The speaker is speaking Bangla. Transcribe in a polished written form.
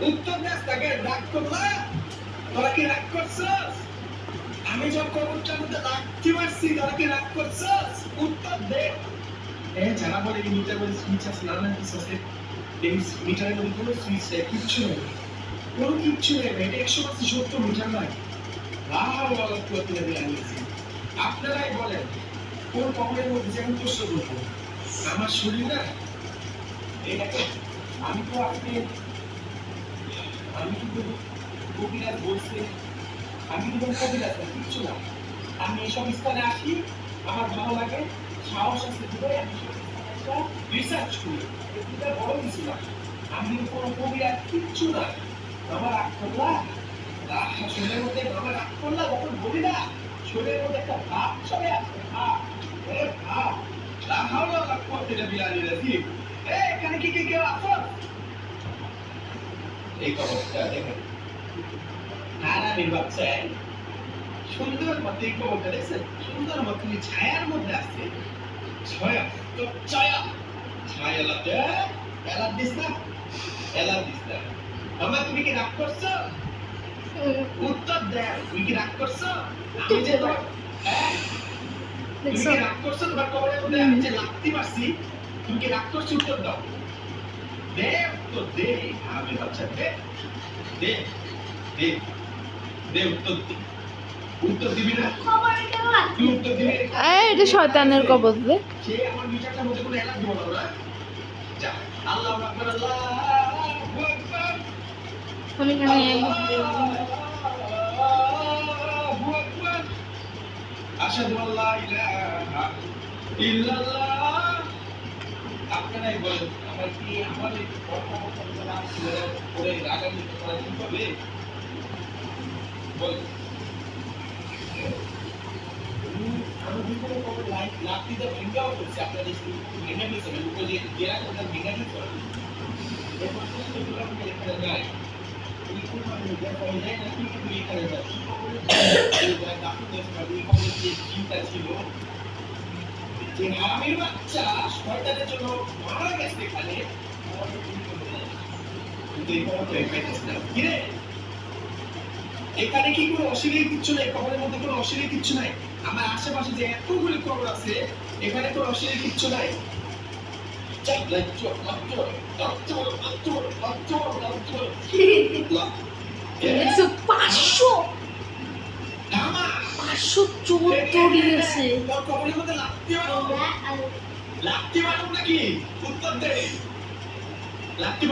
উত্তর দেশ তাকে রাগ করলা, তোরা কি রাগ করছস? আমি যখন কবরটার মধ্যে লাথি মারছি, তোরা কি রাগ করছস? উত্তর দে। যারা বলে এই মিটার মধ্যে সুইচ আছে, নানা কিছু আছে, এই মিটারের মধ্যে কোনো সুইচ নেই, কিচ্ছু নেই, কোনো কিচ্ছু নেই, এটা 100% সত্য মিটার নয়। আপনারাই বলেন কোন কবরের মধ্যে যেমন প্রশ্ন করবো? আমার শরীর না, এই দেখেন, আমি তো আজকে আমি কিন্তু কবিরাজ বলছি, আমি কিন্তু কবিরাজ না, কিচ্ছু না। আমি এসব স্থানে আসি, আমার ভালো লাগে, সাহস আছে দিলে আমি সব স্থানে একটা রিসার্চ করি, এটা বড় কিছু না। আমি কিন্তু কোনো কবিরাজ কিচ্ছু না। আমার রাগ করলা, শরীরের মধ্যে আমার রাগ করলা যখন বলি না, শরীরের মধ্যে একটা ভাব চলে আসে, ভাব, ভাব। এখানে কি কেউ আসো? এই খবরটা দেখেন, হারামির বাচ্চা, সুন্দর মতো এই খবরটা দেখছেন, সুন্দর মতো ছায়ার মধ্যে আছে, ছায়া তো ছায়া, ছায়া লাগে, এলার দিস না, এলার দিস না। আমার তুমি কি রাগ করছো? উত্তর দেয়, তুমি কি রাগ করছো? আমি যে তুমি কি রাগ করছো? তোমার কবরের মধ্যে আমি যে লাথি মারছি, তুমি কি রাগ করছো? উত্তর দাও, দে উত্তর দে, হারামির বাচ্চা, দে দে দে দে উত্তর দে। উত্তর দিবি না? তুই উত্তর দিবি? এটা শয়তানের কবর রে। সে আমার বিচারটার মধ্যে কোনো এলাকা দিব না। যা, আল্লাহু আকবার, আল্লাহু আকবার, আমি এখানে আল্লাহু আকবার, আশহাদু আল্লা ইলাহা ইল্লাল্লাহ। আপনারাই বলেন, আমার কি আমার এই কথা ছিল ওরে আগামী করা ঠিক হবে? বল। আমি ভিতরে কবে লাঠিটা ভেঙ্গাও করছি, আপনারা ভেঙে ফেলছেন, উপরে যে গেরা করে ভেঙে ফেলছেন, এরপর সেগুলো আমাকে এখানে নাই। এই কোনো মানে দেখা যায় না, কিন্তু এখানে যায় যে চিন্তা ছিল যে হারামির বাচ্চা শয়তানের জন্য মারা গেছে এখানে, কিন্তু এই খবর তো পাইতেছি না। কিরে, এখানে কি কোনো অশরীর কিচ্ছু নাই? কবরের মধ্যে কোনো অশরীর কিচ্ছু নাই? আমার আশেপাশে যে এতগুলি কবর আছে, এখানে কোনো অশরীর কিচ্ছু নাই? কবরের মধ্যে লাথি মারো নাকি? উত্তর দে, লাথি